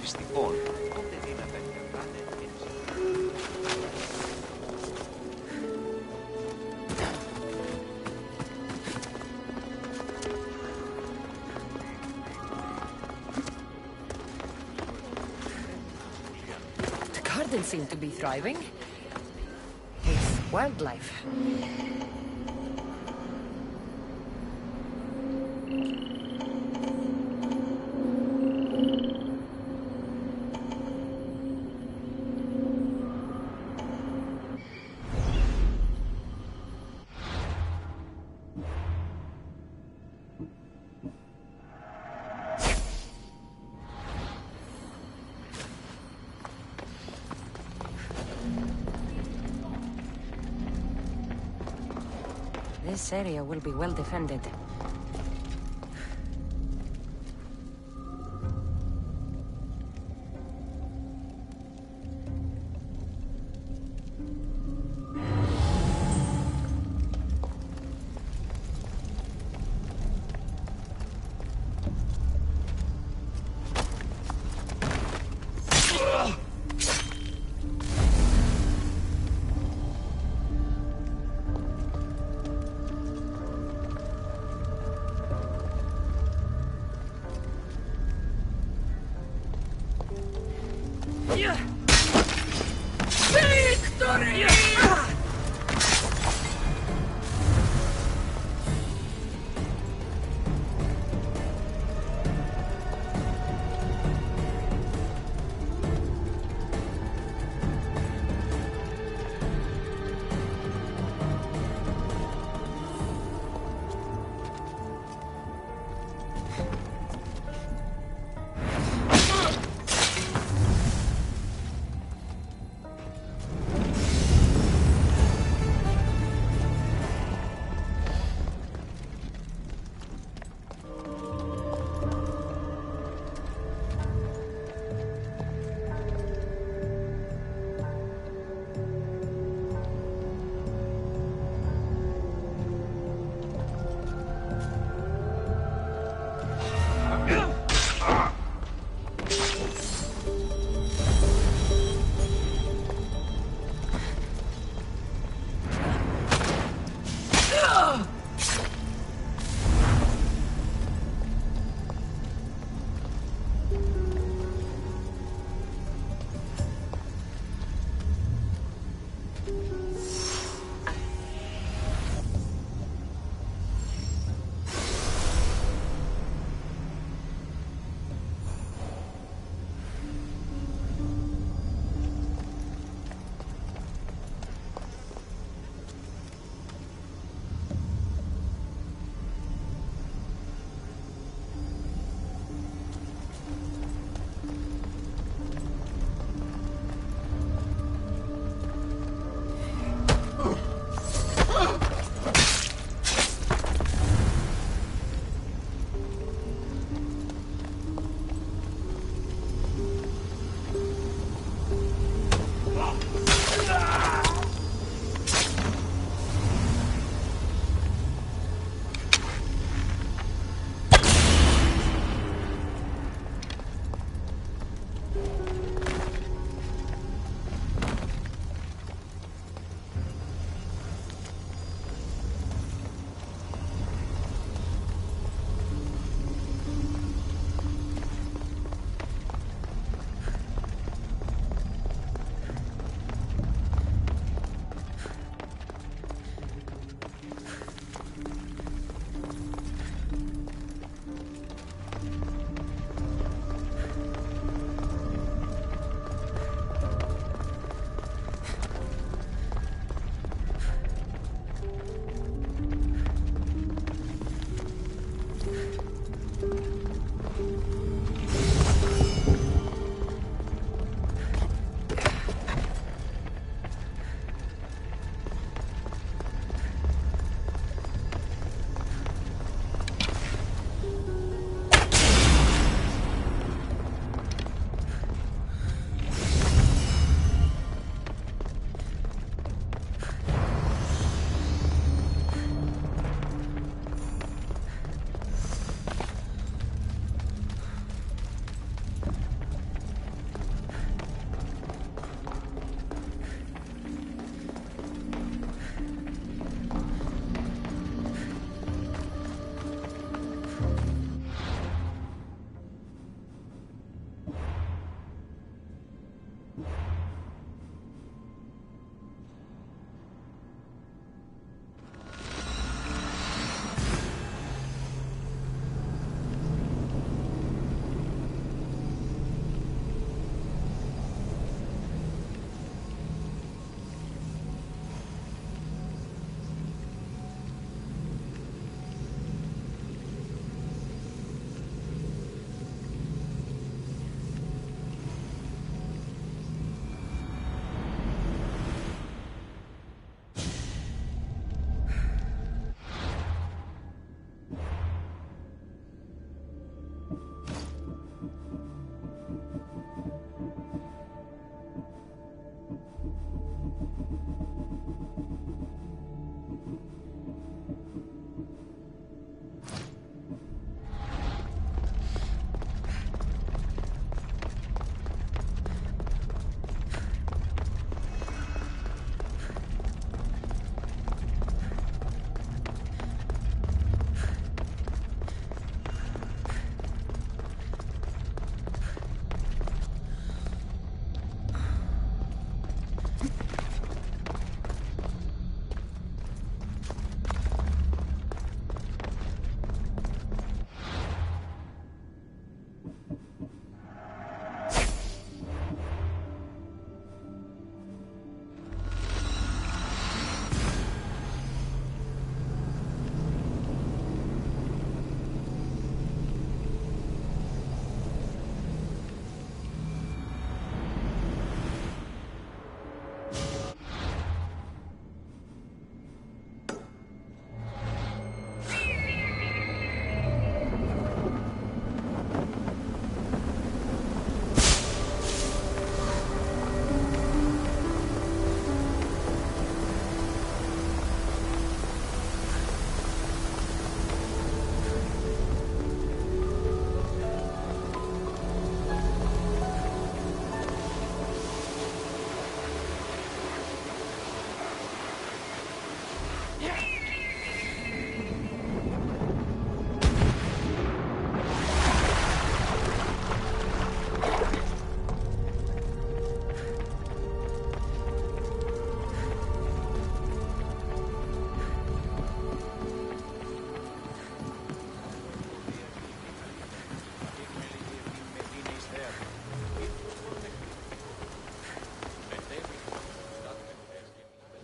Δυστυχώς, πότε δύναται να κρατάνε έτσι. The gardens seem to be thriving. It's wildlife. This area will be well defended.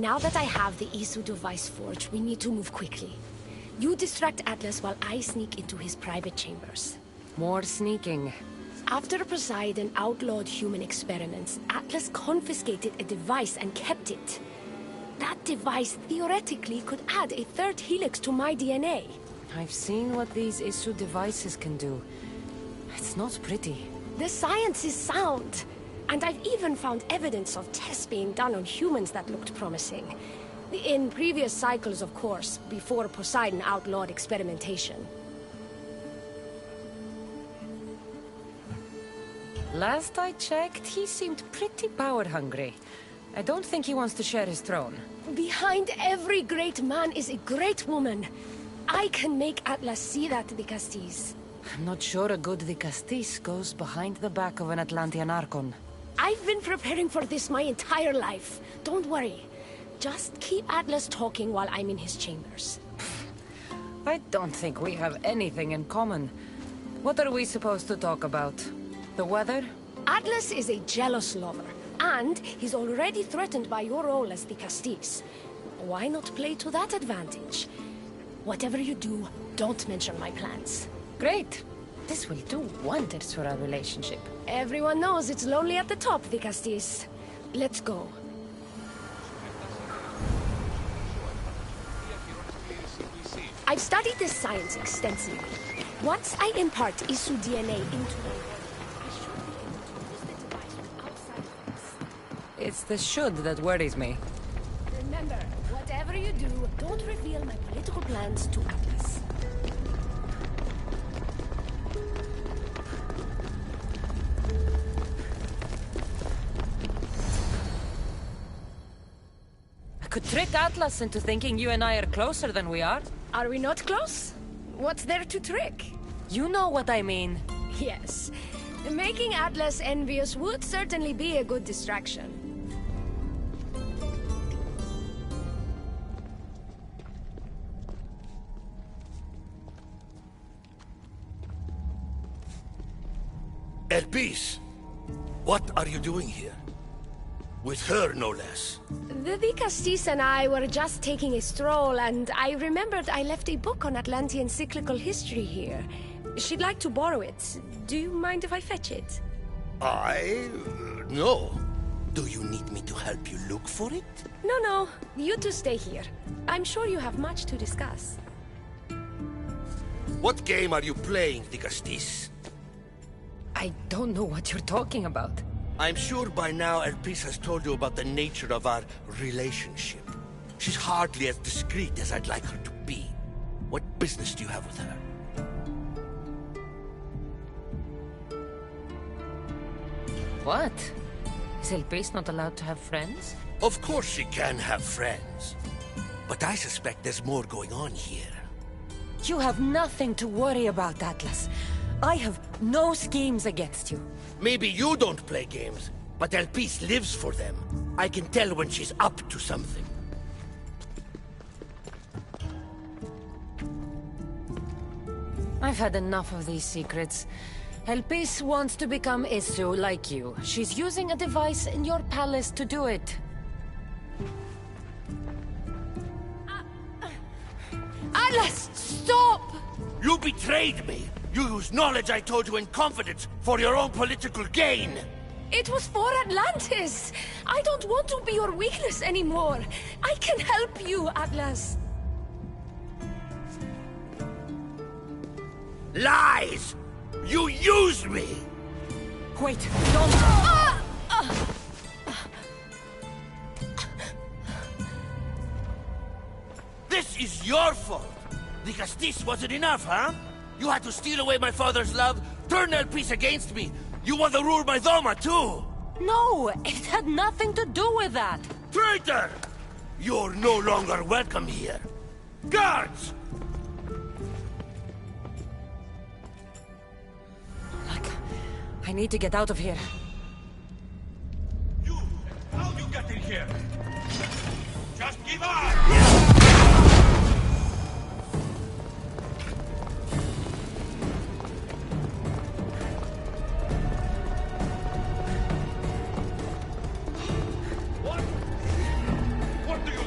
Now that I have the Isu device forged, we need to move quickly. You distract Atlas while I sneak into his private chambers. More sneaking. After Poseidon outlawed human experiments, Atlas confiscated a device and kept it. That device theoretically could add a third helix to my DNA. I've seen what these Isu devices can do. It's not pretty. The science is sound. And I've even found evidence of tests being done on humans that looked promising. In previous cycles, of course, before Poseidon outlawed experimentation. Last I checked, he seemed pretty power-hungry. I don't think he wants to share his throne. Behind every great man is a great woman. I can make Atlas see that, Dicastis. I'm not sure a good Dicastis goes behind the back of an Atlantean Archon. I've been preparing for this my entire life. Don't worry. Just keep Atlas talking while I'm in his chambers. I don't think we have anything in common. What are we supposed to talk about? The weather? Atlas is a jealous lover, and he's already threatened by your role as the Castis. Why not play to that advantage? Whatever you do, don't mention my plans. Great. This will do wonders for our relationship. Everyone knows it's lonely at the top, the Castis. Let's go. I've studied this science extensively. Once I impart Isu DNA into the It's the should that worries me. Remember, whatever you do, don't reveal my political plans to Atlas. I could trick Atlas into thinking you and I are closer than we are. Are we not close? What's there to trick? You know what I mean. Yes. Making Atlas envious would certainly be a good distraction. Elpis, what are you doing here? With her, no less. The Castis and I were just taking a stroll, and I remembered I left a book on Atlantean cyclical history here. She'd like to borrow it. Do you mind if I fetch it? No. Do you need me to help you look for it? No. You two stay here. I'm sure you have much to discuss. What game are you playing, Dicastis? I don't know what you're talking about. I'm sure by now Elpis has told you about the nature of our relationship. She's hardly as discreet as I'd like her to be. What business do you have with her? What? Is Elpis not allowed to have friends? Of course she can have friends. But I suspect there's more going on here. You have nothing to worry about, Atlas. I have no schemes against you. Maybe you don't play games, but Elpis lives for them. I can tell when she's up to something. I've had enough of these secrets. Elpis wants to become Isu like you. She's using a device in your palace to do it. Atlas, stop! You betrayed me! You used knowledge I told you in confidence for your own political gain! It was for Atlantis! I don't want to be your weakness anymore. I can help you, Atlas. Lies! You used me! Wait, don't... This is your fault! The Castis wasn't enough, huh? You had to steal away my father's love, turn Elpis against me. You want to rule my Doma, too! No, it had nothing to do with that. Traitor! You're no longer welcome here. Guards! Look, I need to get out of here. You! How'd you get in here? Just give up! What do you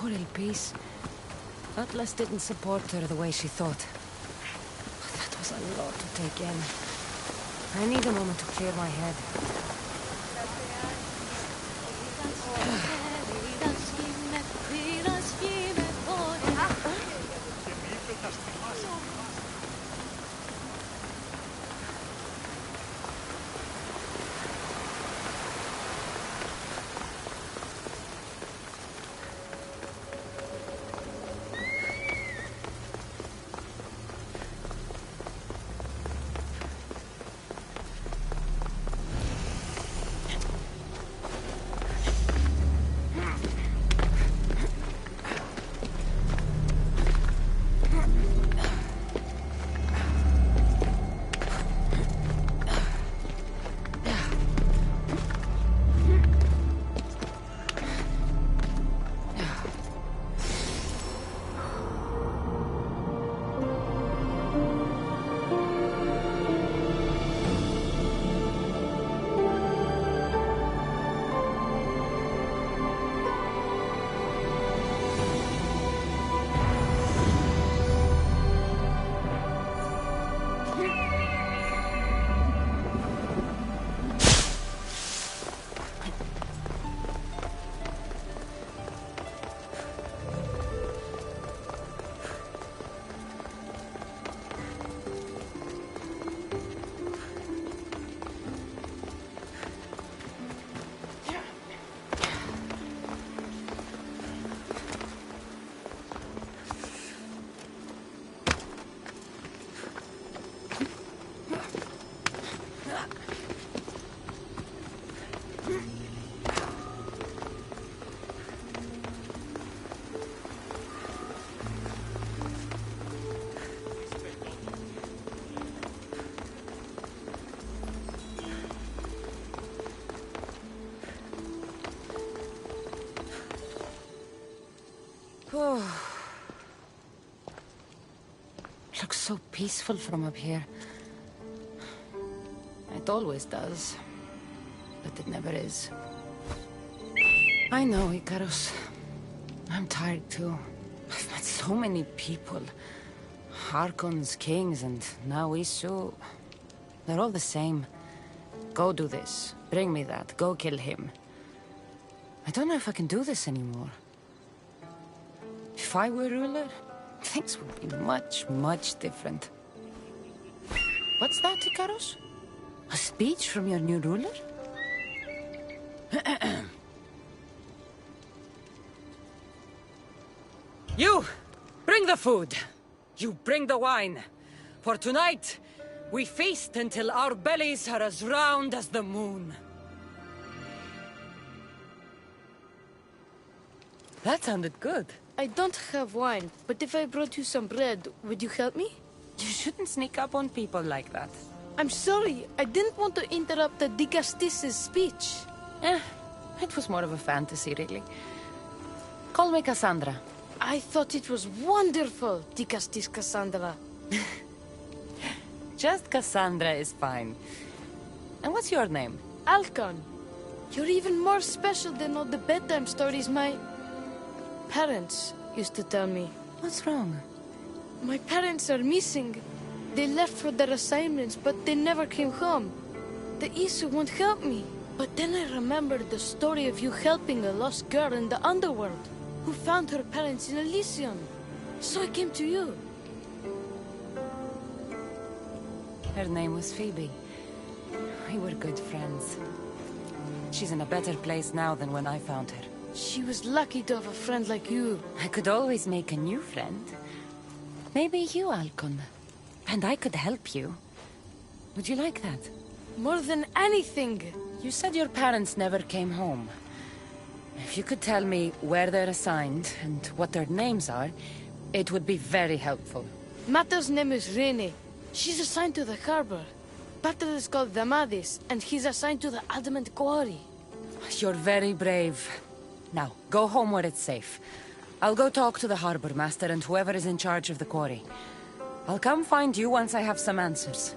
Poor Elpis. Atlas didn't support her the way she thought. That was a lot to take in. I need a moment to clear my head. Looks so peaceful from up here. It always does, but it never is. I know, Icarus. I'm tired too. I've met so many people. Harkons, kings, and now Isu. They're all the same. Go do this. Bring me that. Go kill him. I don't know if I can do this anymore. If I were ruler, things would be much, much different. What's that, Icarus? A speech from your new ruler? You! Bring the food! You bring the wine! For tonight, we feast until our bellies are as round as the moon. That sounded good. I don't have wine, but if I brought you some bread, would you help me? You shouldn't sneak up on people like that. I'm sorry, I didn't want to interrupt the Dicastis' speech. It was more of a fantasy, really. Call me Cassandra. I thought it was wonderful, Dicastis Cassandra. Just Cassandra is fine. And what's your name? Alcon. You're even more special than all the bedtime stories my parents used to tell me. What's wrong? My parents are missing. They left for their assignments, but they never came home. The Isu won't help me. But then I remembered the story of you helping a lost girl in the underworld, who found her parents in Elysium. So I came to you. Her name was Phoebe. We were good friends. She's in a better place now than when I found her. She was lucky to have a friend like you. I could always make a new friend. Maybe you, Alcon. And I could help you. Would you like that? More than anything. You said your parents never came home. If you could tell me where they're assigned and what their names are, it would be very helpful. Mata's name is Rene. She's assigned to the harbor. Pater is called Damadis, and he's assigned to the Adamant Quarry. You're very brave. Now, go home where it's safe. I'll go talk to the harbor master and whoever is in charge of the quarry. I'll come find you once I have some answers.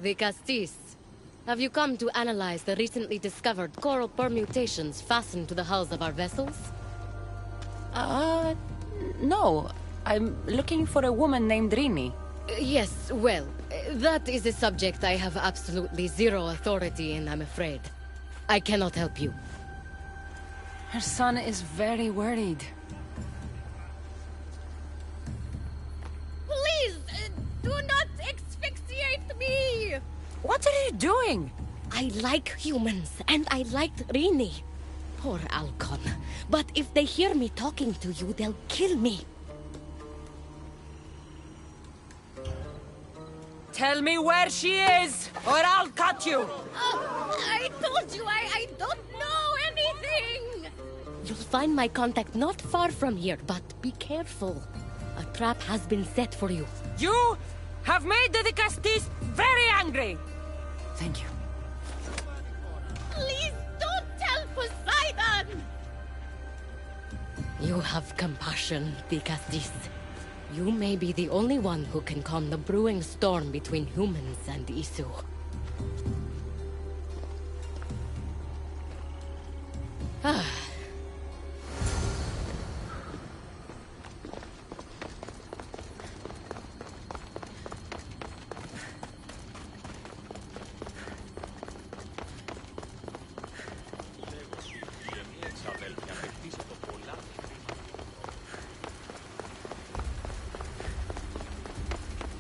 the Castis. Have you come to analyze the recently discovered coral permutations fastened to the hulls of our vessels? No. I'm looking for a woman named Rini. Yes, well, that is a subject I have absolutely zero authority in, I'm afraid. I cannot help you. Her son is very worried. Please, do not asphyxiate me! What are you doing? I like humans, and I liked Rini. Poor Alcon. But if they hear me talking to you, they'll kill me. Tell me where she is, or I'll cut you! I told you I don't know anything! You'll find my contact not far from here, but be careful. A trap has been set for you. You have made the Castis very angry! Thank you. Please don't tell Poseidon! You have compassion, the Castis. You may be the only one who can calm the brewing storm between humans and Isu.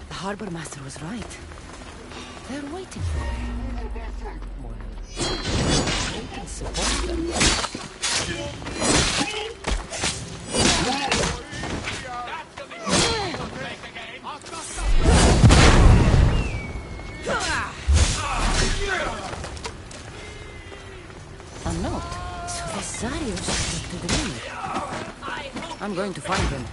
The harbor master was right. They're waiting for me. We can support them. A note. So the Sarius to the ring. I'm going to find them.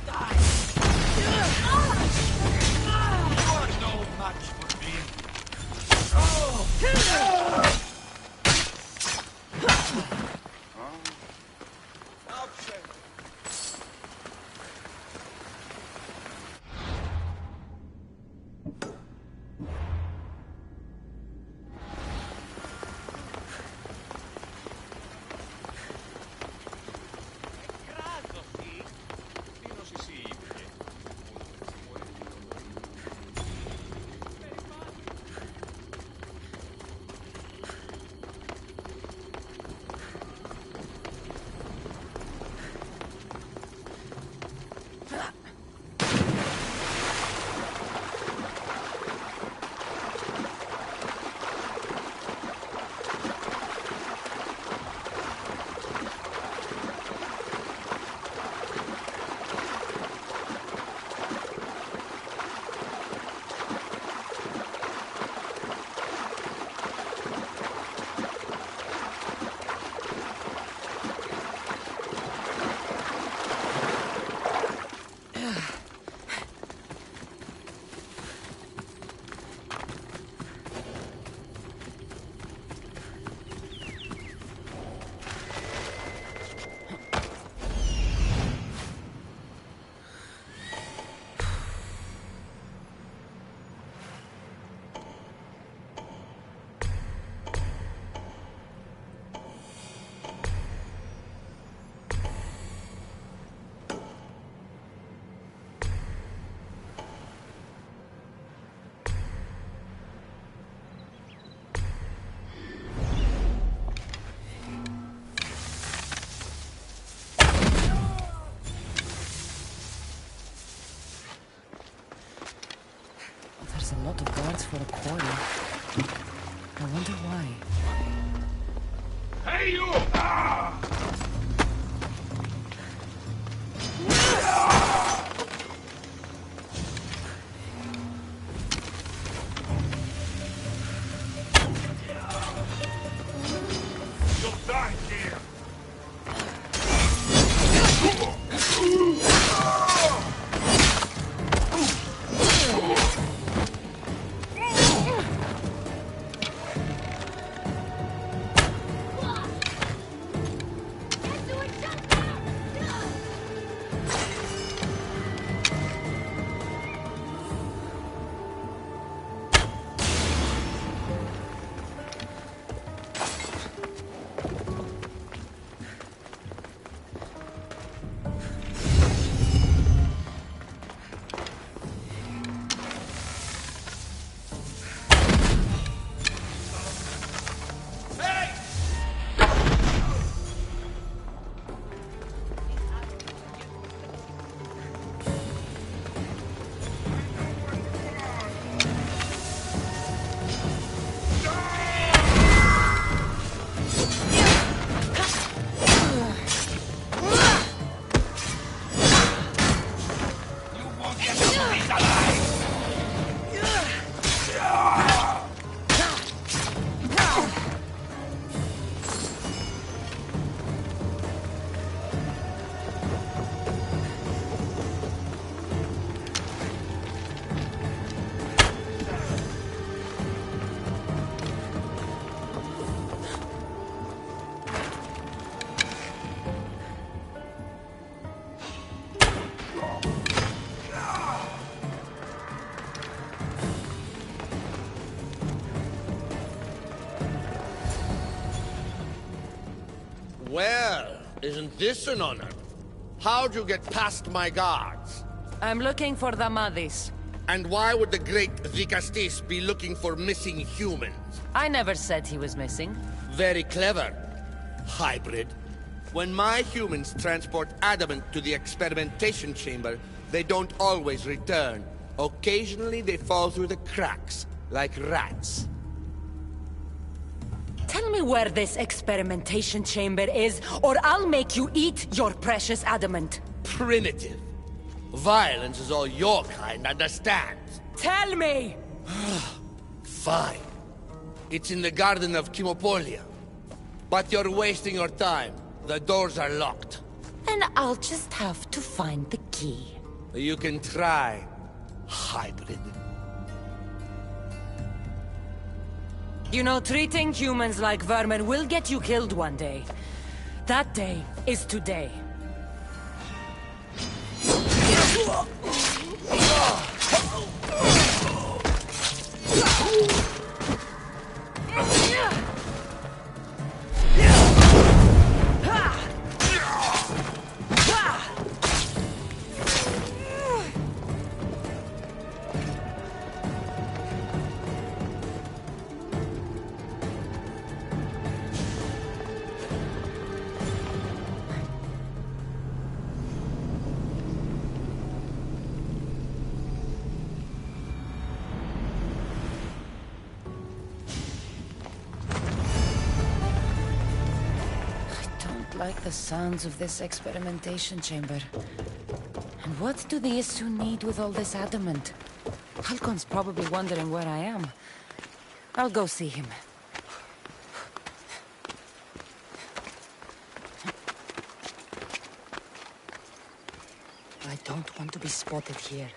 A lot of guards for a quarry. I wonder why. Hey, you! Ah! You'll die here! Isn't this an honor? How'd you get past my guards? I'm looking for the Madis. And why would the great Vicastis be looking for missing humans? I never said he was missing. Very clever. Hybrid. When my humans transport adamant to the experimentation chamber, they don't always return. Occasionally they fall through the cracks, like rats. Tell me where this experimentation chamber is, or I'll make you eat your precious adamant. Primitive. Violence is all your kind understands. Tell me! Fine. It's in the Garden of Kimopolia. But you're wasting your time. The doors are locked. Then I'll just have to find the key. You can try, hybrid. You know, treating humans like vermin will get you killed one day. That day is today. Like the sounds of this experimentation chamber. And what do the Isu need with all this adamant? Halcon's probably wondering where I am. I'll go see him. I don't want to be spotted here.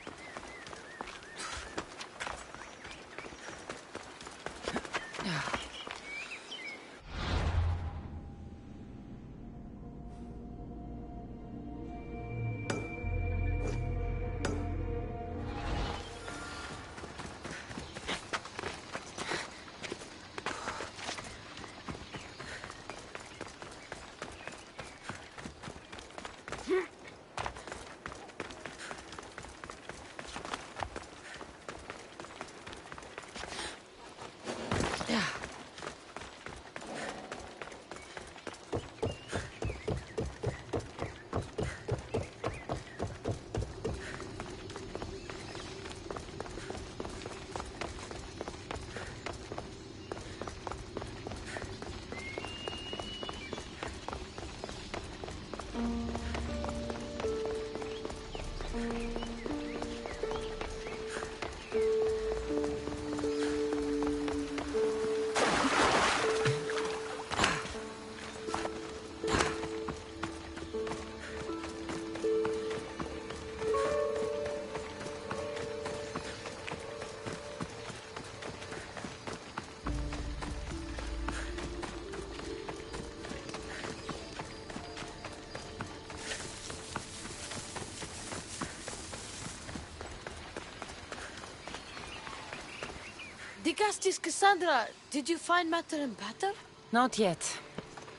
Dicastis Cassandra, did you find Matter and Pater? Not yet.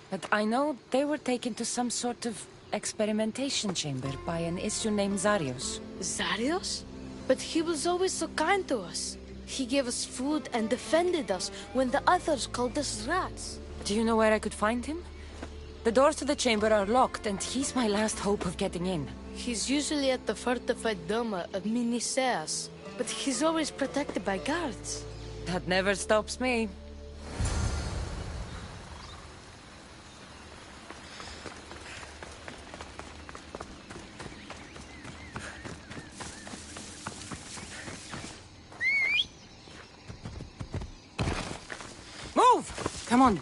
But I know they were taken to some sort of experimentation chamber by an Isu named Zarios. Zarios? But he was always so kind to us. He gave us food and defended us when the others called us rats. Do you know where I could find him? The doors to the chamber are locked, and he's my last hope of getting in. He's usually at the fortified Doma of Miniseas, but he's always protected by guards. That never stops me. Move! Come on.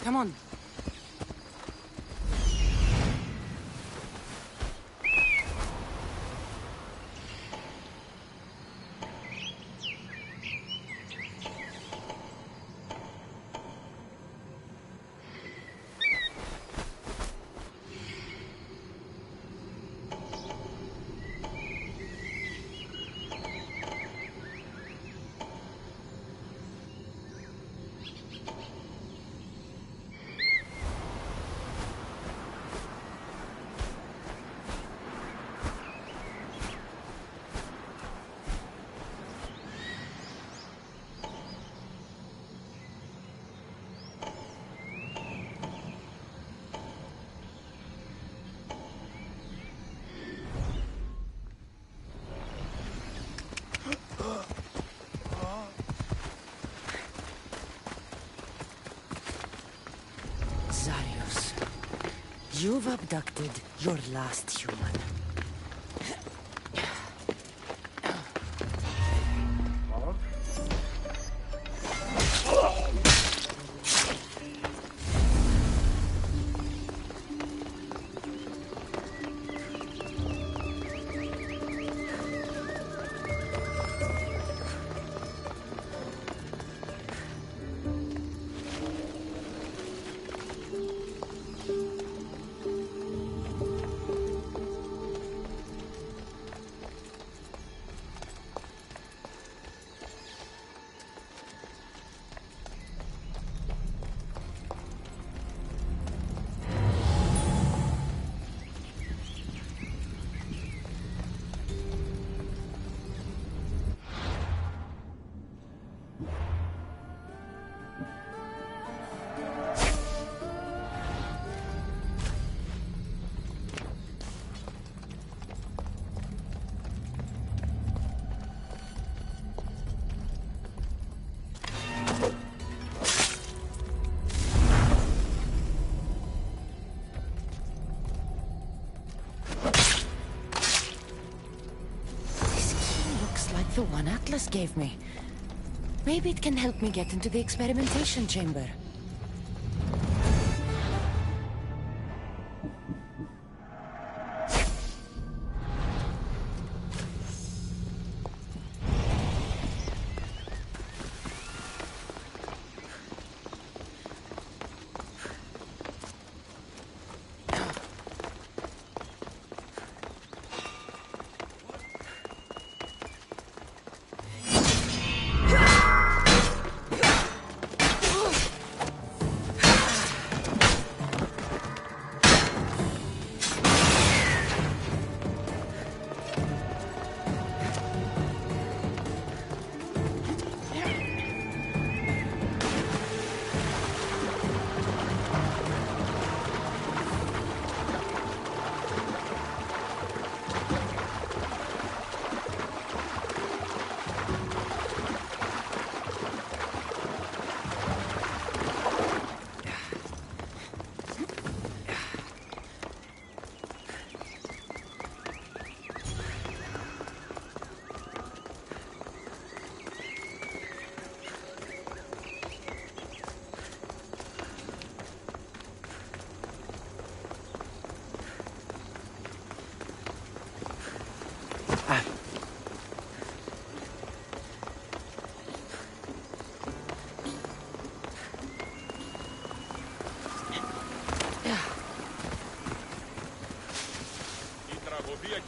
Come on. You've abducted your last human. The one Atlas gave me. Maybe it can help me get into the experimentation chamber.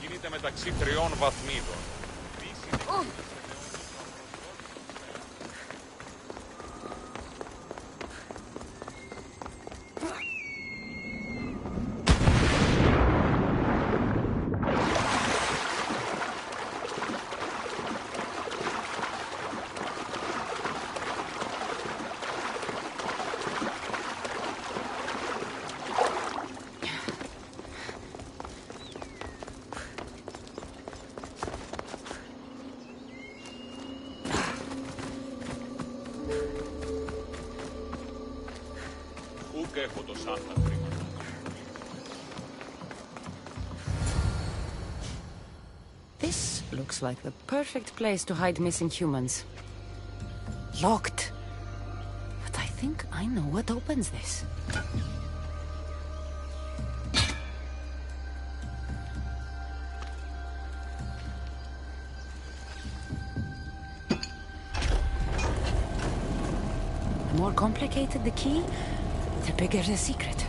Κινείται μεταξύ τριών βαθμίδων. This looks like the perfect place to hide missing humans. Locked. But I think I know what opens this. The more complicated the key, the bigger the secret.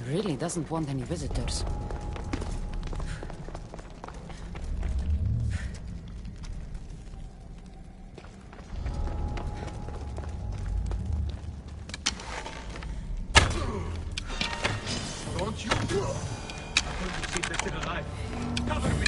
really doesn't want any visitors. Don't you? I'm going to see if they're still alive. Cover me!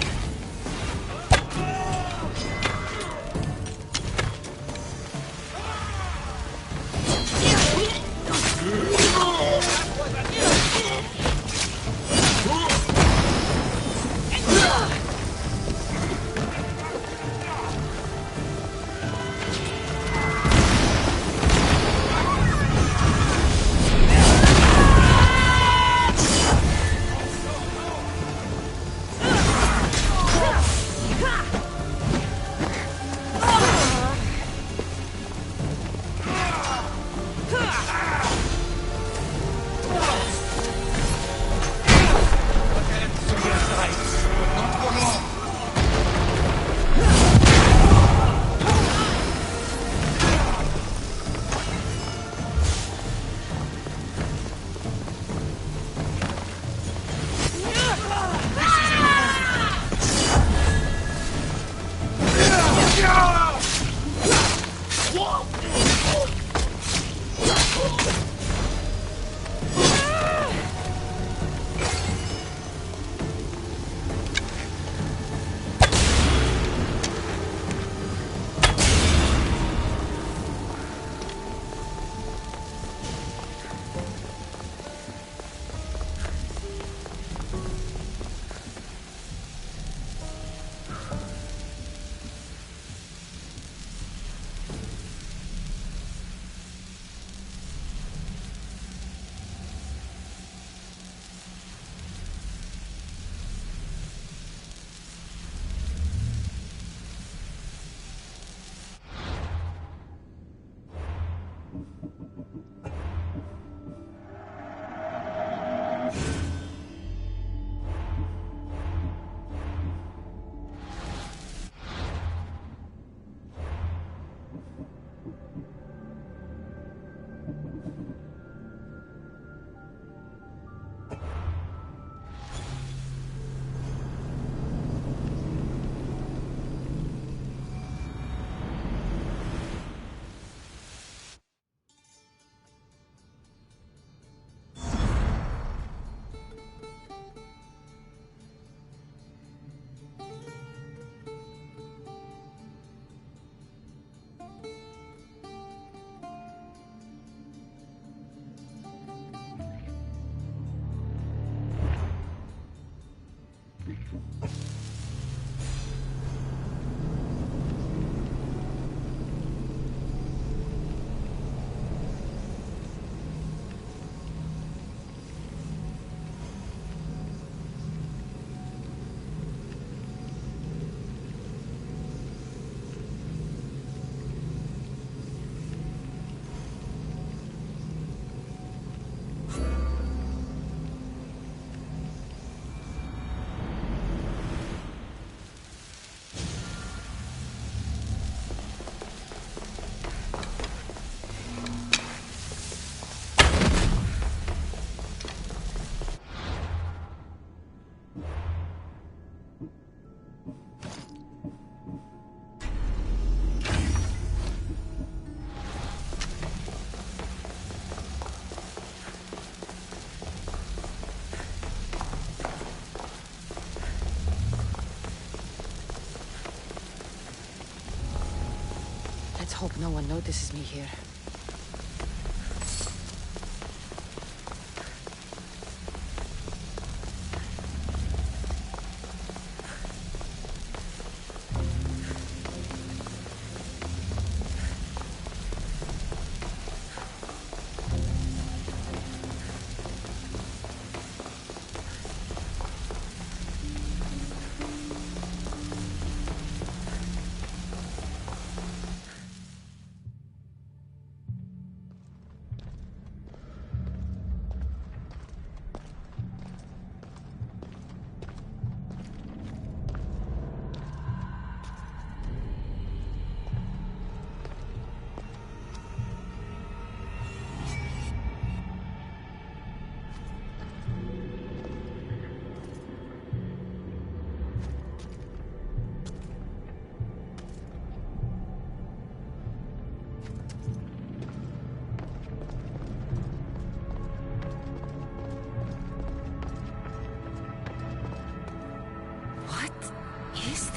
Let's hope no one notices me here.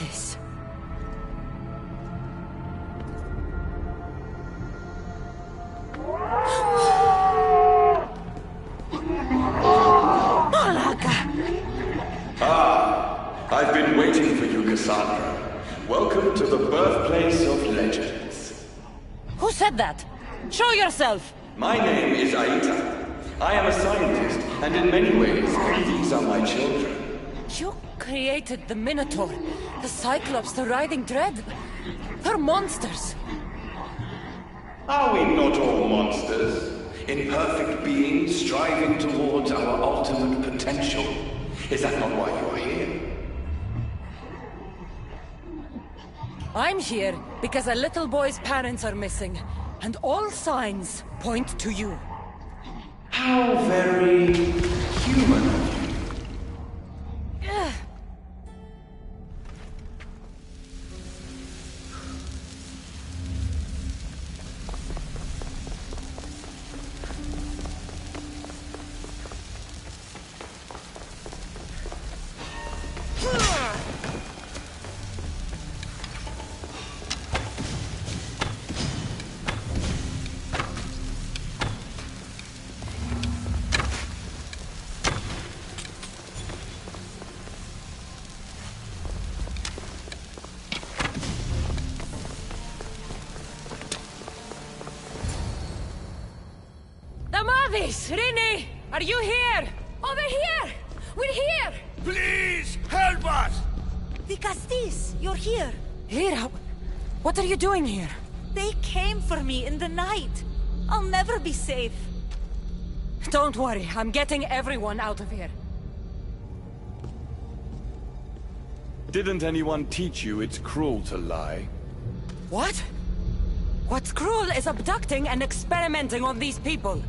this? I've been waiting for you, Cassandra. Welcome to the birthplace of legends. Who said that? Show yourself! My name is Aita. I am a scientist, and in many ways, these are my children. You created the Minotaur, the Cyclops, the Writhing Dread. They're monsters. Are we not all monsters? Imperfect beings striving towards our ultimate potential. Is that not why you are here? I'm here because a little boy's parents are missing, and all signs point to you. How very human of you. Rini! Are you here? Over here! We're here! Please, help us! The Castis, you're here. Here? What are you doing here? They came for me in the night. I'll never be safe. Don't worry, I'm getting everyone out of here. Didn't anyone teach you it's cruel to lie? What? What's cruel is abducting and experimenting on these people.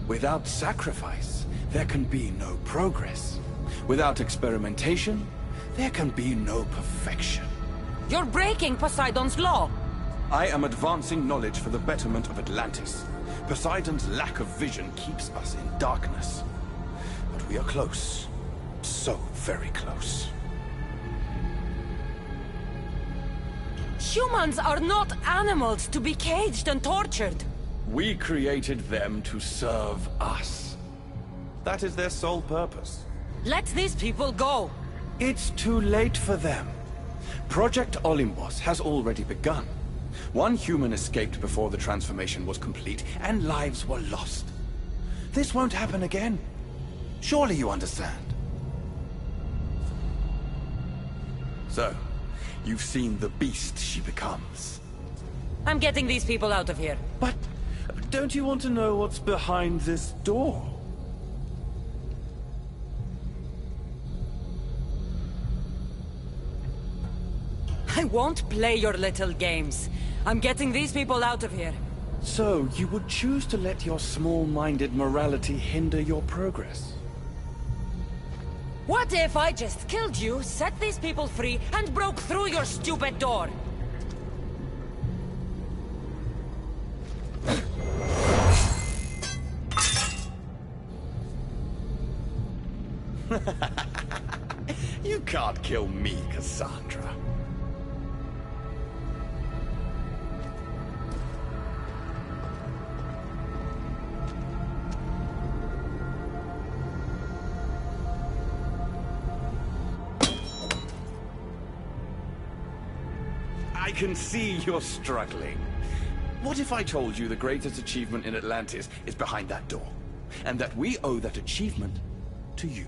Without sacrifice, there can be no progress. Without experimentation, there can be no perfection. You're breaking Poseidon's law. I am advancing knowledge for the betterment of Atlantis. Poseidon's lack of vision keeps us in darkness. But we are close. So very close. Humans are not animals to be caged and tortured. We created them to serve us. That is their sole purpose. Let these people go. It's too late for them. Project Olympus has already begun. One human escaped before the transformation was complete, and lives were lost. This won't happen again. Surely you understand. So, you've seen the beast she becomes. I'm getting these people out of here. But don't you want to know what's behind this door? I won't play your little games. I'm getting these people out of here. So, you would choose to let your small-minded morality hinder your progress? What if I just killed you, set these people free, and broke through your stupid door? You can't kill me, Cassandra. I can see you're struggling. What if I told you the greatest achievement in Atlantis is behind that door? And that we owe that achievement to you?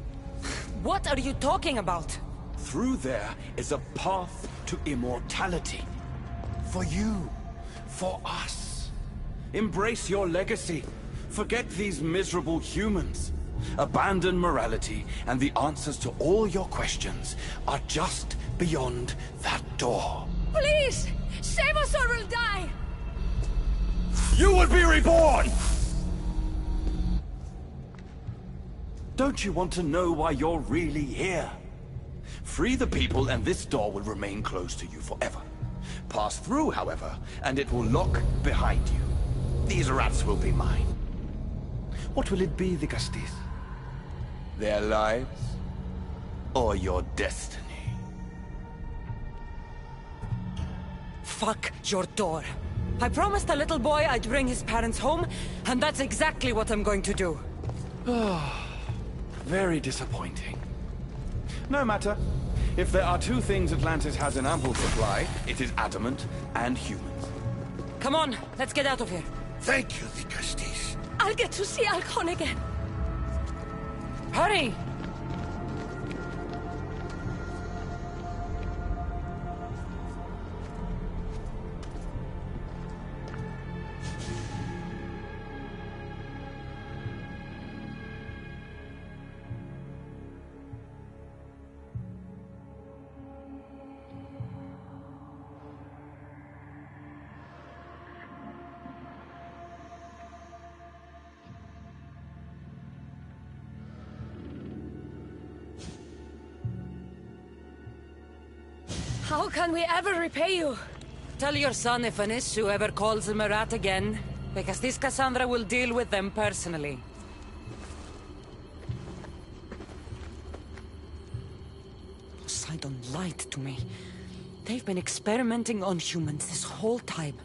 What are you talking about? Through there is a path to immortality. For you. For us. Embrace your legacy. Forget these miserable humans. Abandon morality, and the answers to all your questions are just beyond that door. Please! Save us or we'll die! You will be reborn! Don't you want to know why you're really here? Free the people and this door will remain closed to you forever. Pass through, however, and it will lock behind you. These rats will be mine. What will it be, the Castis? Their lives? Or your destiny? fuck your door. I promised the little boy I'd bring his parents home, and that's exactly what I'm going to do. Very disappointing. No matter. If there are two things Atlantis has in ample supply, it is adamant and humans. Come on, let's get out of here. Thank you, the Castis. I'll get to see Alcon again. Hurry! How can we ever repay you? Tell your son if an issue ever calls him a rat again, because this Cassandra will deal with them personally. Poseidon lied to me. They've been experimenting on humans this whole time.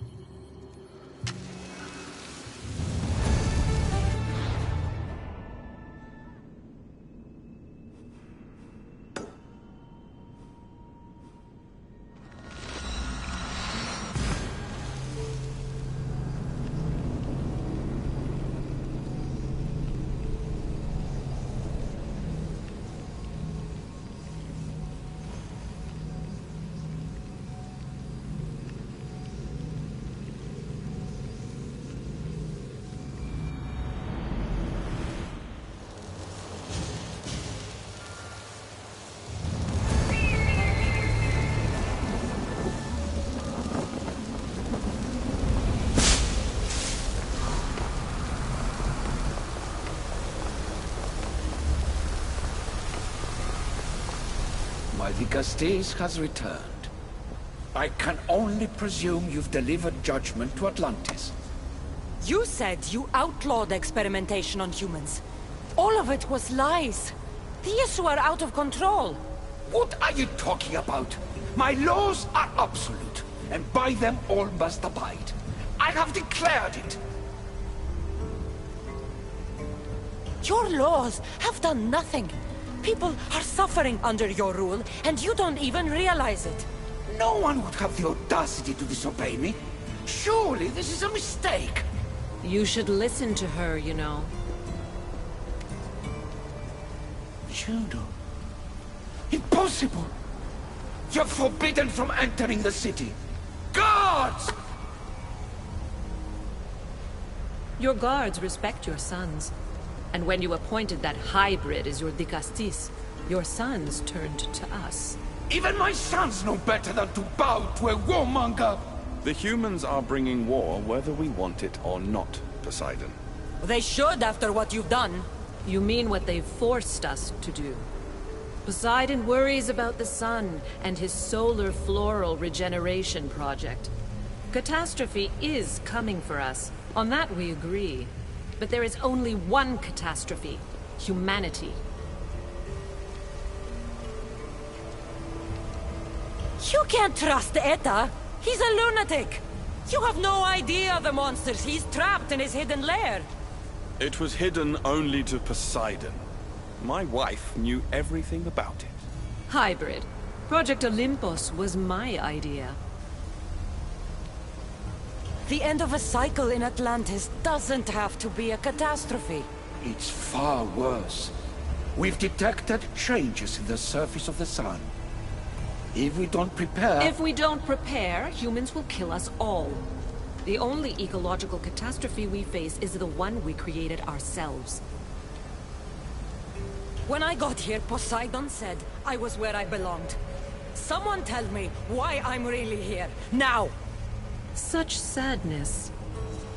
The Castis has returned. I can only presume you've delivered judgment to Atlantis. You said you outlawed experimentation on humans. All of it was lies. The issue are out of control. What are you talking about? My laws are absolute, and by them all must abide. I have declared it. Your laws have done nothing. People are suffering under your rule, and you don't even realize it. No one would have the audacity to disobey me. Surely this is a mistake. You should listen to her, you know. Juno. Impossible! You're forbidden from entering the city. Guards! Your guards respect your sons. And when you appointed that hybrid as your Dicastis, your sons turned to us. Even my sons know better than to bow to a warmonger! The humans are bringing war whether we want it or not, Poseidon. They should after what you've done. You mean what they've forced us to do. Poseidon worries about the sun and his solar floral regeneration project. Catastrophe is coming for us. On that we agree. But there is only one catastrophe. Humanity. You can't trust Eta. He's a lunatic. You have no idea of the monsters he's trapped in his hidden lair. It was hidden only to Poseidon. My wife knew everything about it. Hybrid. Project Olympus was my idea. The end of a cycle in Atlantis doesn't have to be a catastrophe. It's far worse. We've detected changes in the surface of the sun. If we don't prepare... If we don't prepare, humans will kill us all. The only ecological catastrophe we face is the one we created ourselves. When I got here, Poseidon said I was where I belonged. Someone tell me why I'm really here, now! Such sadness.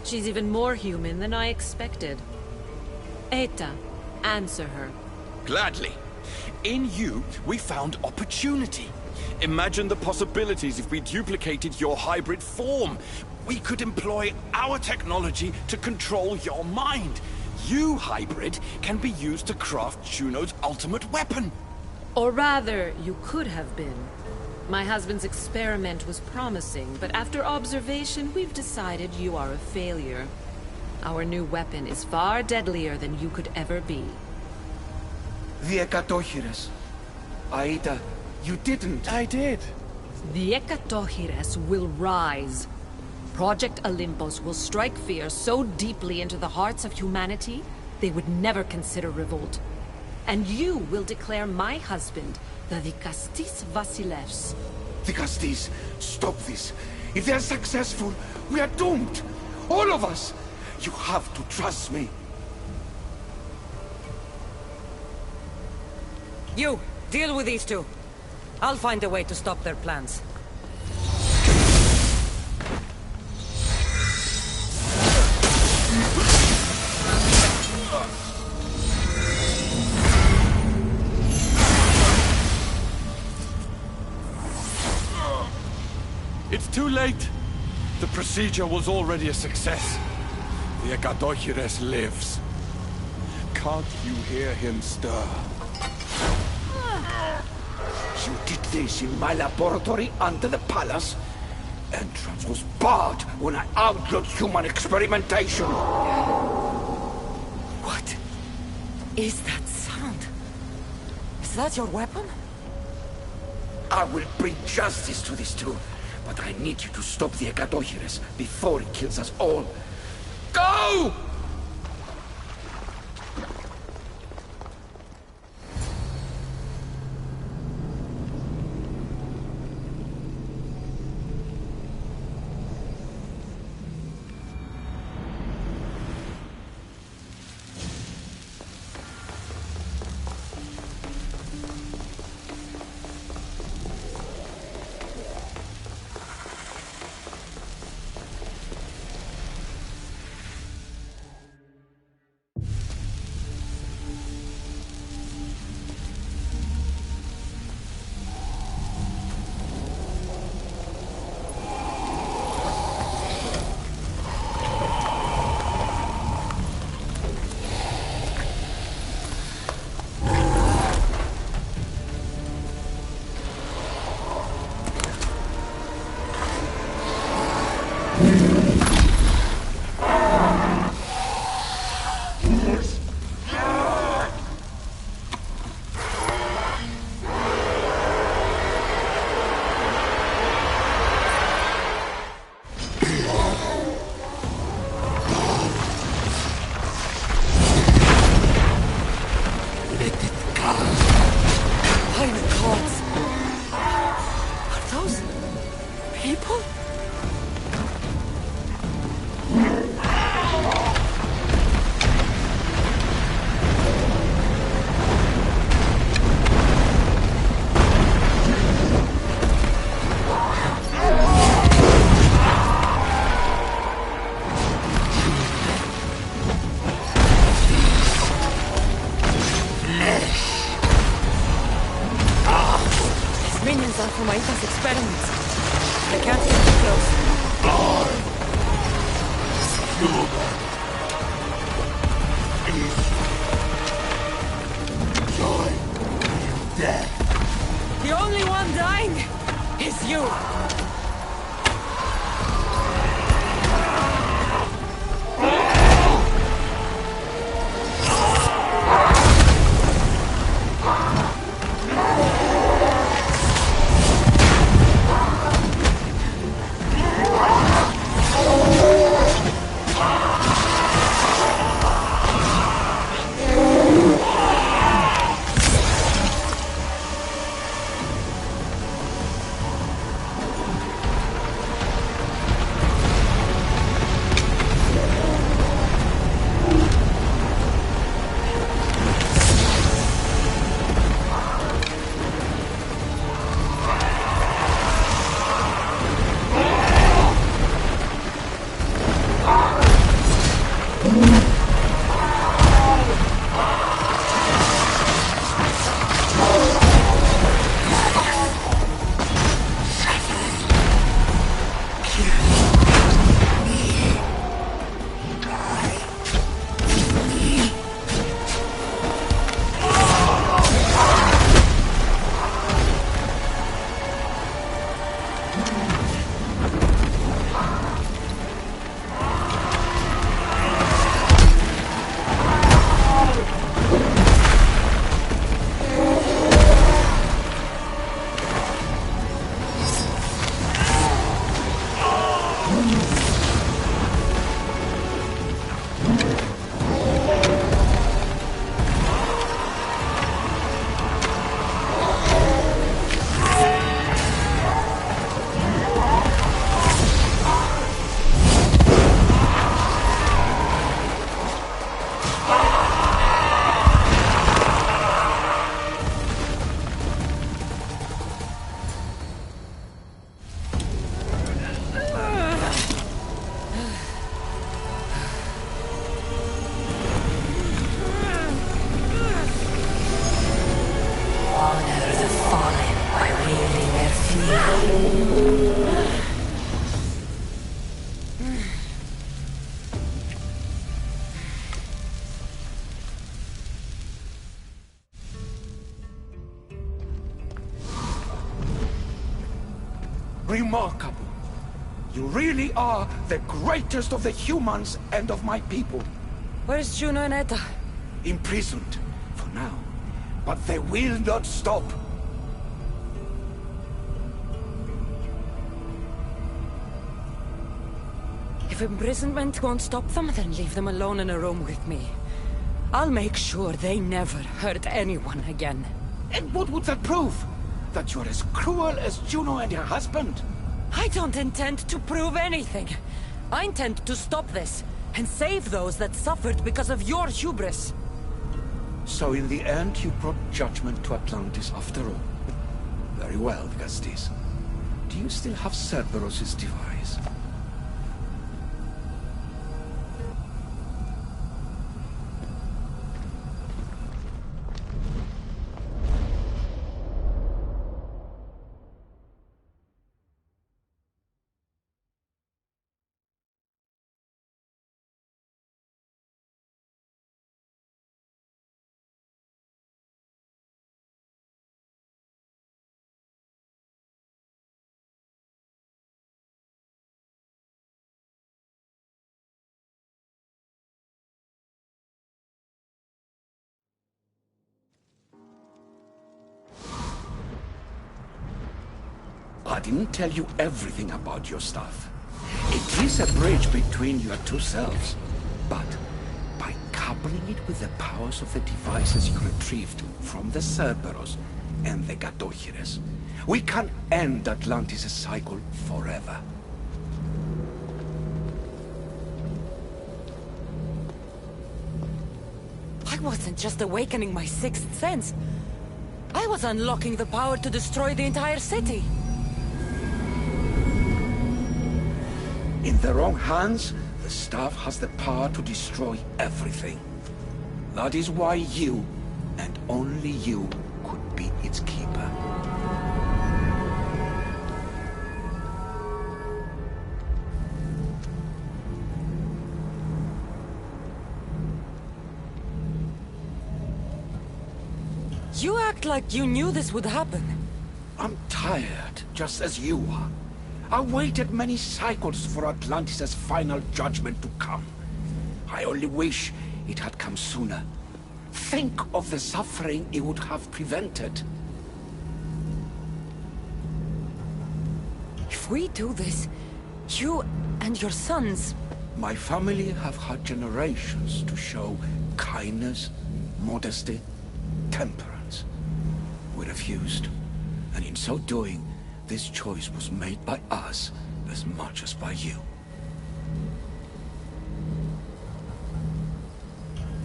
She's even more human than I expected. Eta, answer her. Gladly. In you, we found opportunity. Imagine the possibilities if we duplicated your hybrid form. We could employ our technology to control your mind. You, hybrid, can be used to craft Juno's ultimate weapon. Or rather, you could have been. My husband's experiment was promising, but after observation, we've decided you are a failure. Our new weapon is far deadlier than you could ever be. The Ekatochires. Aida, you didn't. I did. The Ekatochires will rise. Project Olympus will strike fear so deeply into the hearts of humanity, they would never consider revolt. And you will declare my husband the Vikastis Vasilevs. Vikastis, stop this. If they're successful, we are doomed. All of us. You have to trust me. You, deal with these two. I'll find a way to stop their plans. It's too late. The procedure was already a success. The Ekatochires lives. Can't you hear him stir? You did this in my laboratory under the palace. Entrance was barred when I outlawed human experimentation. What is that sound? Is that your weapon? I will bring justice to these two, but I need you to stop the Ekatochires before it kills us all. Go! For my experiments. I can't get too close. The only one dying is you. Remarkable. You really are the greatest of the humans and of my people. Where's Juno and Etta? Imprisoned, for now. But they will not stop. If imprisonment won't stop them, then leave them alone in a room with me. I'll make sure they never hurt anyone again. And what would that prove? That you're as cruel as Juno and her husband? I don't intend to prove anything. I intend to stop this, and save those that suffered because of your hubris. So in the end, you brought judgment to Atlantis after all. Very well, Castis. Do you still have Cerberus' device? I didn't tell you everything about your stuff. It is a bridge between your two selves. But by coupling it with the powers of the devices you retrieved from the Cerberus and the Gatohires, we can end Atlantis' cycle forever. I wasn't just awakening my sixth sense. I was unlocking the power to destroy the entire city. In the wrong hands, the staff has the power to destroy everything. That is why you, and only you, could be its keeper. You act like you knew this would happen. I'm tired, just as you are. I waited many cycles for Atlantis' final judgment to come. I only wish it had come sooner. Think of the suffering it would have prevented. If we do this, you and your sons... My family have had generations to show kindness, modesty, temperance. We refused, and in so doing, this choice was made by us as much as by you.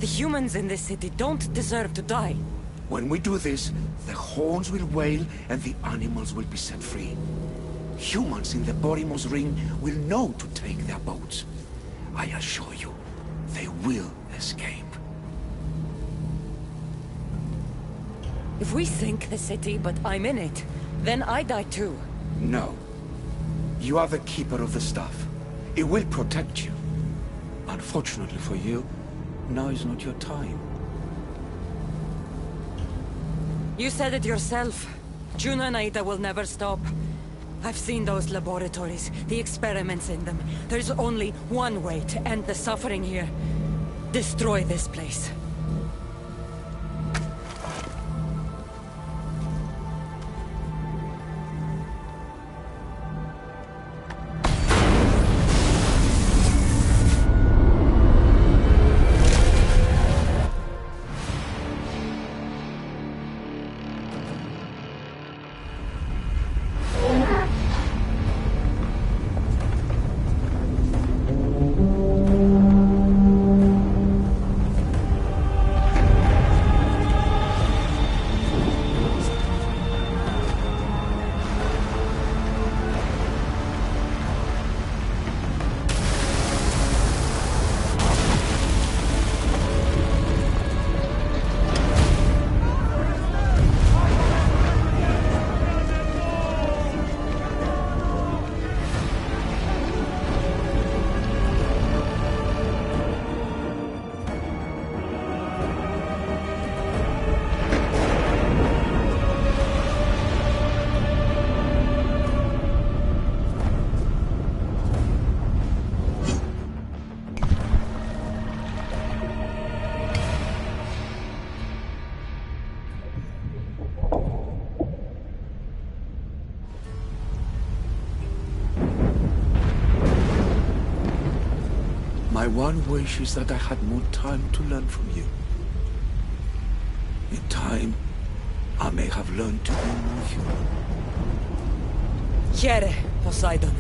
The humans in this city don't deserve to die. When we do this, the horns will wail and the animals will be set free. Humans in the Borimos Ring will know to take their boats. I assure you, they will escape. If we sink the city, but I'm in it, then I die too. No. You are the keeper of the staff. It will protect you. Unfortunately for you, now is not your time. You said it yourself. Juno and Aida will never stop. I've seen those laboratories, the experiments in them. There's only one way to end the suffering here. Destroy this place. My one wish is that I had more time to learn from you. In time, I may have learned to be more human. Here, Poseidon.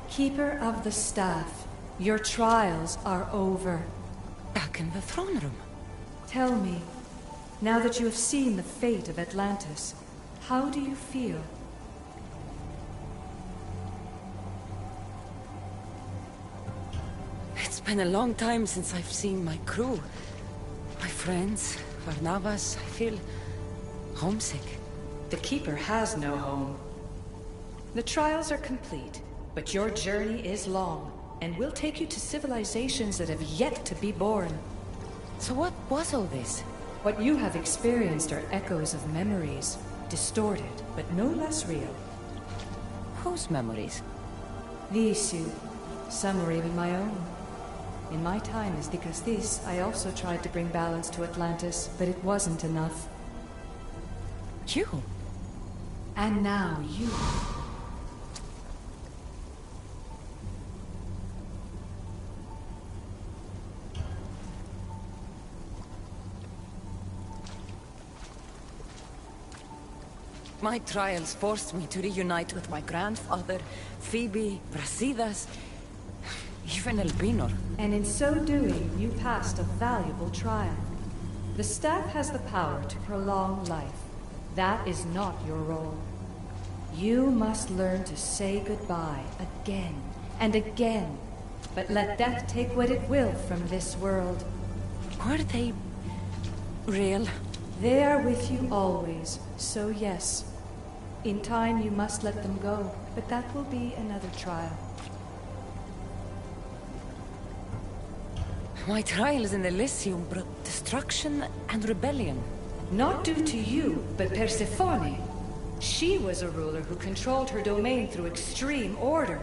Keeper of the Staff, your trials are over. Back in the throne room. Tell me, now that you have seen the fate of Atlantis, how do you feel? It's been a long time since I've seen my crew. My friends, Varnavas. I feel homesick. The Keeper has no home. The trials are complete, but your journey is long, and will take you to civilizations that have yet to be born. So what was all this? What you have experienced are echoes of memories, distorted, but no less real. Whose memories? These two. Some were even my own. In my time as Dikastis, I also tried to bring balance to Atlantis, but it wasn't enough. You? And now you. My trials forced me to reunite with my grandfather, Phoebe, Brasidas, even Elpinor. And in so doing, you passed a valuable trial. The staff has the power to prolong life. That is not your role. You must learn to say goodbye again and again, but let death take what it will from this world. Were they real? They are with you always, so yes. In time you must let them go, but that will be another trial. My trials in Elysium brought destruction and rebellion. Not due to you, but Persephone. She was a ruler who controlled her domain through extreme order.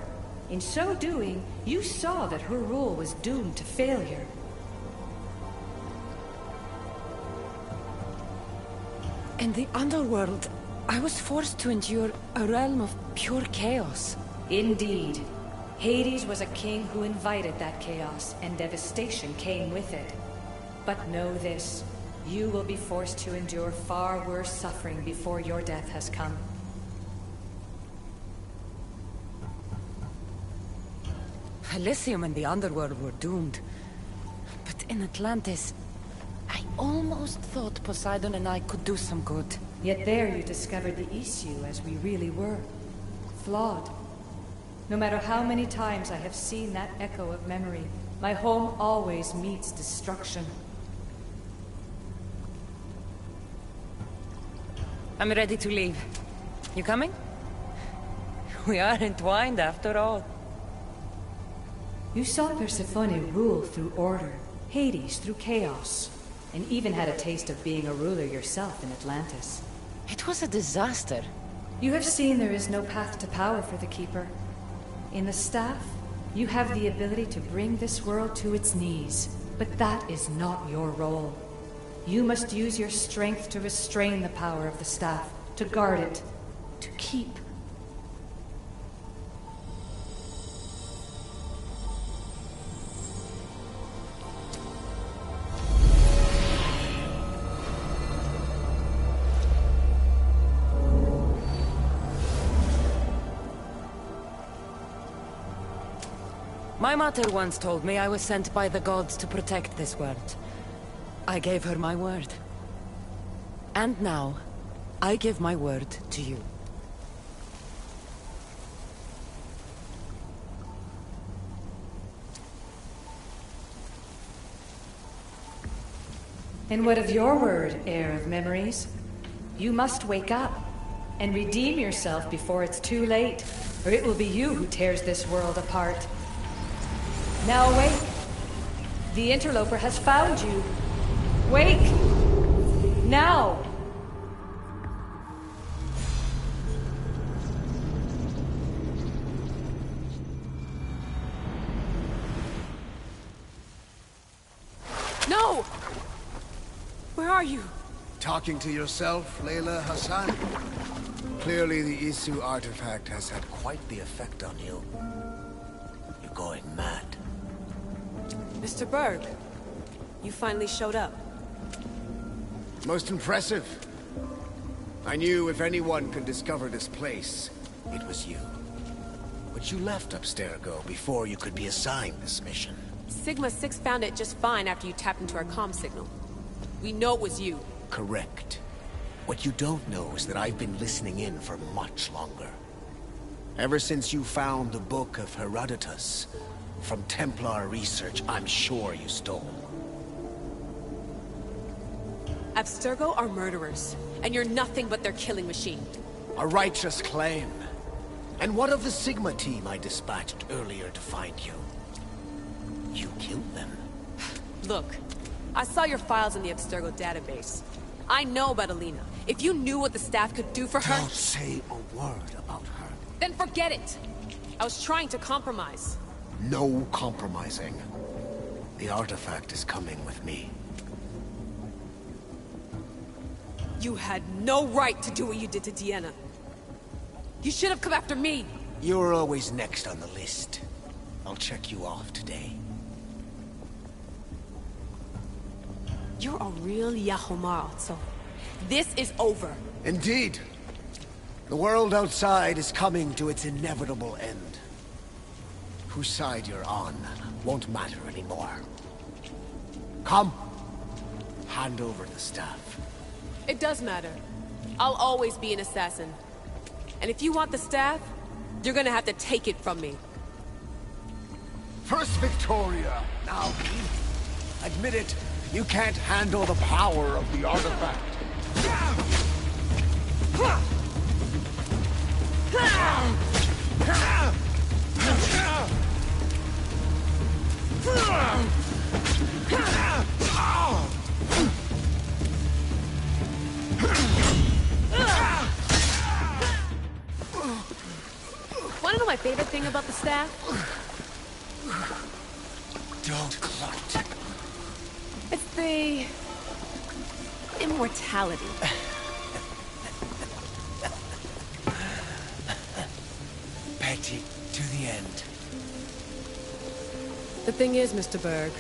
In so doing, you saw that her rule was doomed to failure. In the underworld, I was forced to endure a realm of pure chaos. Indeed. Hades was a king who invited that chaos, and devastation came with it. But know this, you will be forced to endure far worse suffering before your death has come. Elysium and the underworld were doomed. But in Atlantis, I almost thought Poseidon and I could do some good. Yet there you discovered the issue as we really were. Flawed. No matter how many times I have seen that echo of memory, my home always meets destruction. I'm ready to leave. You coming? We are entwined after all. You saw Persephone rule through order, Hades through chaos, and even had a taste of being a ruler yourself in Atlantis. It was a disaster. You have seen there is no path to power for the Keeper. In the staff, you have the ability to bring this world to its knees, but that is not your role. You must use your strength to restrain the power of the staff, to guard it, to keep. My mother once told me I was sent by the gods to protect this world. I gave her my word. And now, I give my word to you. And what of your word, heir of memories? You must wake up and redeem yourself before it's too late, or it will be you who tears this world apart. Now awake The interloper has found you. Wake! Now! No! Where are you? Talking to yourself, Layla Hassan? Clearly the Isu artifact has had quite the effect on you. You're going mad. Mr. Berg, you finally showed up. Most impressive. I knew if anyone could discover this place, it was you. But you left Abstergo before you could be assigned this mission. Sigma 6 found it just fine after you tapped into our comm signal. We know it was you. Correct. What you don't know is that I've been listening in for much longer. Ever since you found the Book of Herodotus, from Templar research I'm sure you stole. Abstergo are murderers, and you're nothing but their killing machine. A righteous claim. And what of the Sigma team I dispatched earlier to find you? You killed them. Look, I saw your files in the Abstergo database. I know about Alina. If you knew what the staff could do for her... Don't say a word about her. Then forget it! I was trying to compromise. No compromising. The artifact is coming with me. You had no right to do what you did to Deanna. You should have come after me! You're always next on the list. I'll check you off today. You're a real Yahomar, so this is over. Indeed. The world outside is coming to its inevitable end. Whose side you're on won't matter anymore. Come. Hand over the staff. It does matter. I'll always be an assassin. And if you want the staff, you're gonna have to take it from me. First Victoria, now me. Admit it, you can't handle the power of the artifact. Wanna know my favorite thing about the staff? Don't gloat. It's the... immortality. Petty to the end. The thing is, Mr. Berg,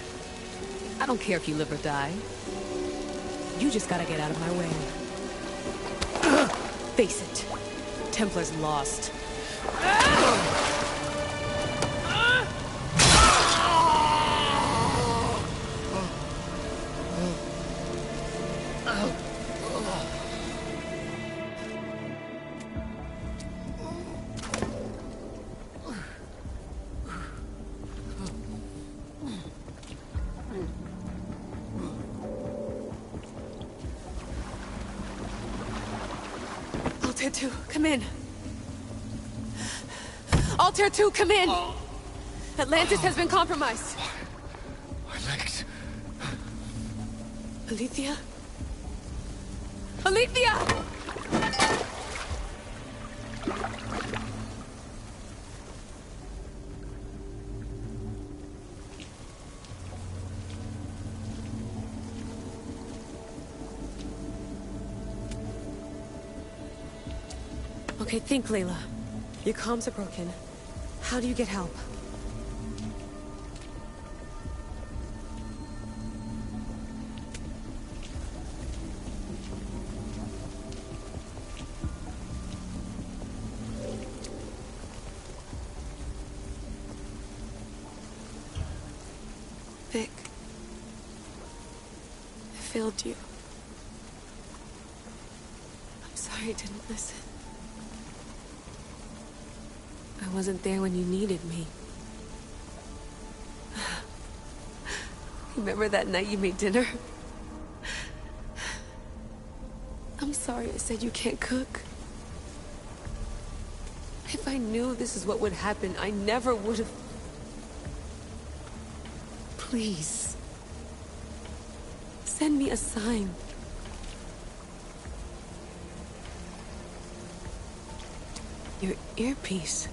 I don't care if you live or die. You just gotta get out of my way. Face it, Templar's lost. Altair 2, come in. Altair 2, come in! Atlantis has been compromised. My legs. Alethea? Alethea! Okay, think, Layla. Your comms are broken. How do you get help? Vic, I failed you. I'm sorry I didn't listen. I wasn't there when you needed me. Remember that night you made dinner? I'm sorry I said you can't cook. If I knew this is what would happen, I never would have... Please. send me a sign. Your earpiece.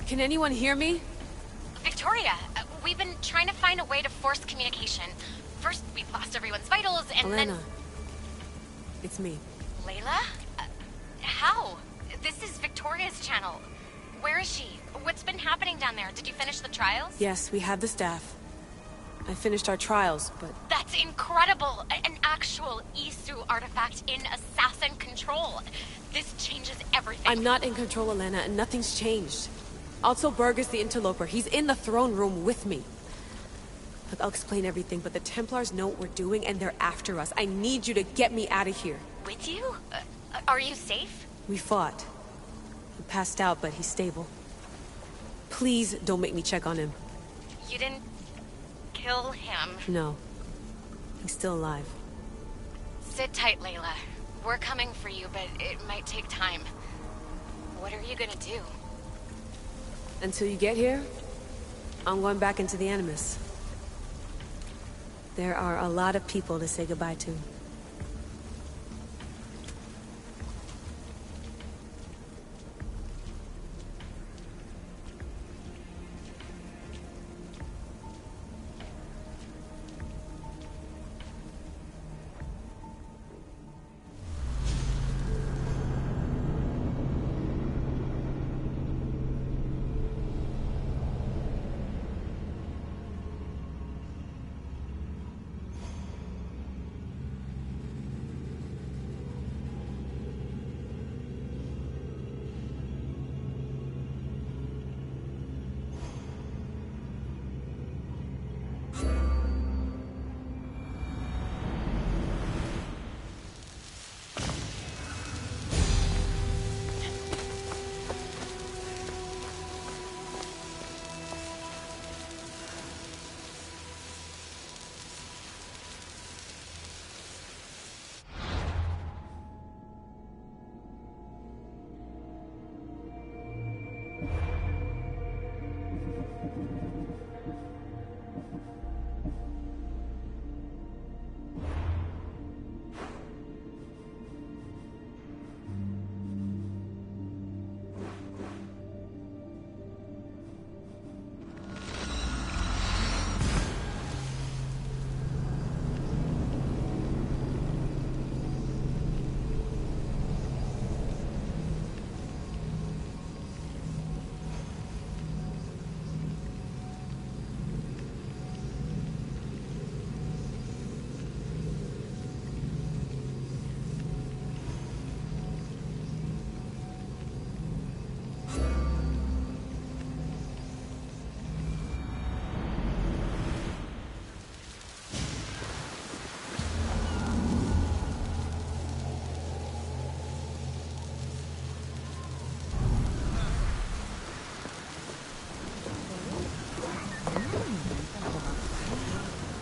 Can anyone hear me? Victoria, we've been trying to find a way to force communication. First, we lost everyone's vitals, and Elena. then... It's me. Layla? How? This is Victoria's channel. Where is she? What's been happening down there? Did you finish the trials? Yes, we have the staff. I finished our trials, but... That's incredible! An actual Isu artifact in assassin control. This changes everything. I'm not in control, Elena, and nothing's changed. Also, Berg is the interloper. He's in the throne room with me. Look, I'll explain everything, but the Templars know what we're doing, and they're after us. I need you to get me out of here. With you? Are you safe? We fought. He passed out, but he's stable. Please don't make me check on him. You didn't kill him? No. He's still alive. Sit tight, Layla. We're coming for you, but it might take time. What are you gonna do? Until you get here, I'm going back into the Animus. There are a lot of people to say goodbye to.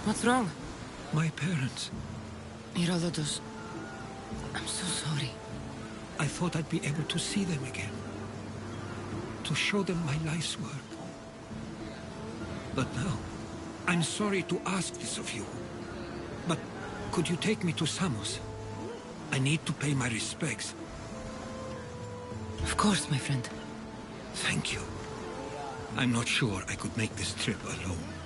What's wrong? My parents. Herodotus, I'm so sorry. I thought I'd be able to see them again. To show them my life's work. But now, I'm sorry to ask this of you. But could you take me to Samos? I need to pay my respects. Of course, my friend. Thank you. I'm not sure I could make this trip alone.